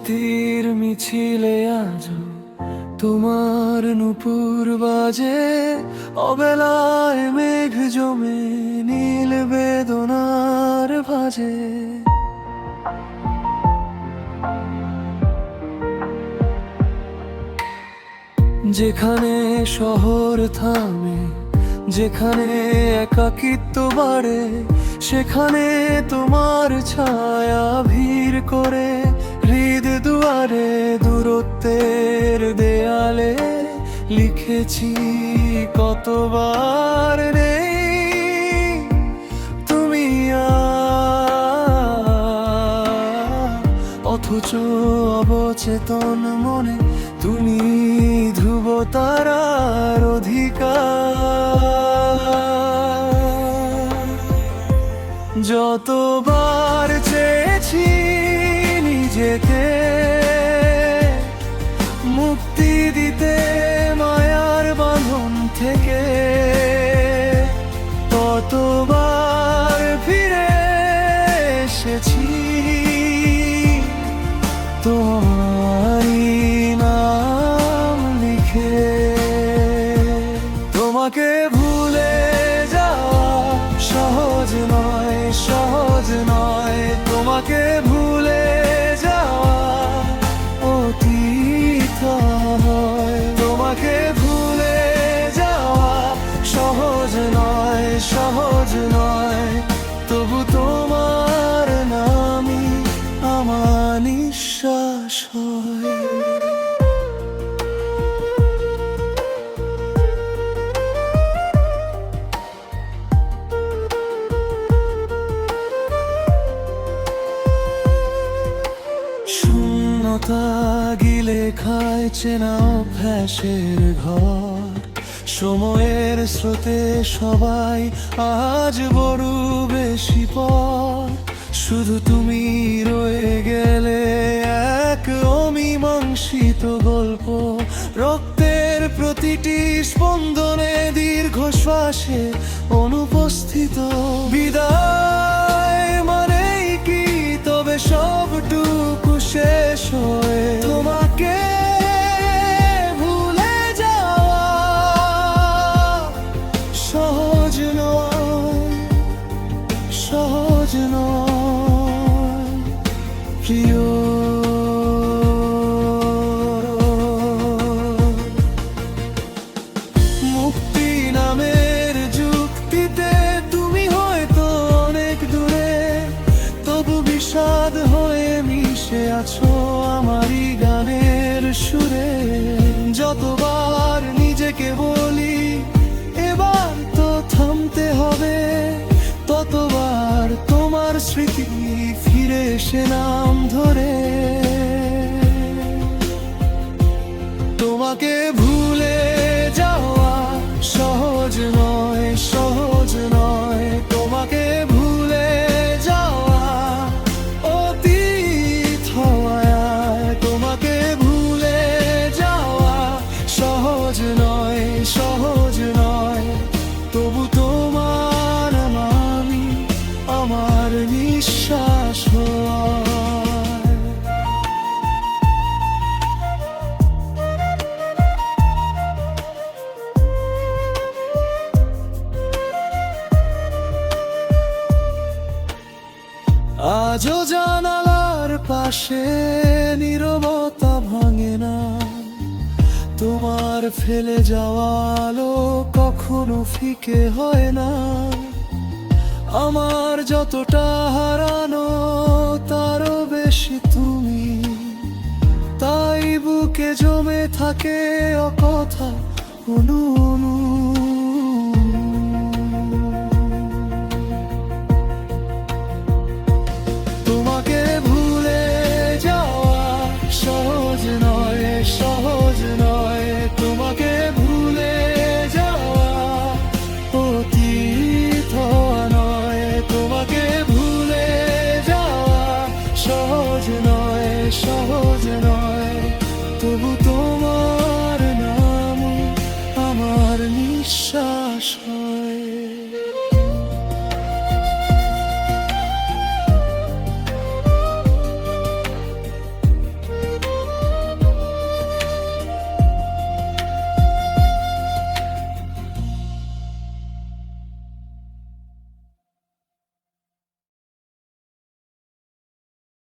স্মৃতির মিছিলে আজ তোমার নূপুর বাজে, অবেলায় মেঘ জমে নীল বেদনার ভাজে। যেখানে শহর থামে, যেখানে একাকিত্ব বাড়ে, সেখানে তোমার ছায়া ভিড় করে হৃদ দুয়ারে। দূরত্বের দেয়ালে লিখেছি কতবার নেই তুমি অথচ অবচেতন মনে তুমি ধ্রুব তারার অধিকার। যতবার চেয়েছি নিজেকে মুক্তি দিতে মায়ার বাঁধন থেকে, ততবার ফিরে এসেছি তোমারই নাম লিখে। তোমাকে ভুলে যাওয়া সহজ নয়, সহজ নয়। তোমাকে ভুলে যাওয়া অতীত হয়। তোমাকে ভুলে যাওয়া সহজ নয়, সহজ নয়। তবু তোমার নামই আমার নিঃশ্বাস হয়। শূন্যতা গিলে খায় চেনা অভ্যাসের ঘর। সময়ের স্রোতে সবাই আজ বড় বেশি পর। শুধু তুমি রয়ে গেলে এক অমীমাংসিত গল্প। রক্তের প্রতিটি স্পন্দনে দীর্ঘশ্বাসে অনুপস্থিত। বিদায় মানেই কি তবে সবটুকু শেষ হয়ে তোমাকে ভুলে যাওয়া সহজ নয়, সহজ নয় প্রিয়। মুক্তি নামের যুক্তিতে তুমি হয়তো অনেক দূরে, তবু বিষাদ হয়ে মিশে আছো আমারই গানের সুরে। যতবার নিজেকে বলি এবার তো থামতে হবে, ততবার তোমার স্মৃতি ফিরে এসে নাম ধরে। তোমাকে ভুলে যাওয়া সহজ নয়, সহজ নয়। তোমাকে ভুলে যাওয়া অতীত হওয়ায়। তোমাকে ভুলে যাওয়া সহজ নয়, সহজ নয়। তবু তোমার নামই আমার নিঃশ্বাস হয়। আজও জানালার পাশে নীরবতা ভাঙে না। তোমার ফেলে যাওয়া আলো কখনো ফিকে হয় না। আমার যতটা হারানো তারও বেশি তুমি, তাই বুকে জমে থাকে অকথা অনু।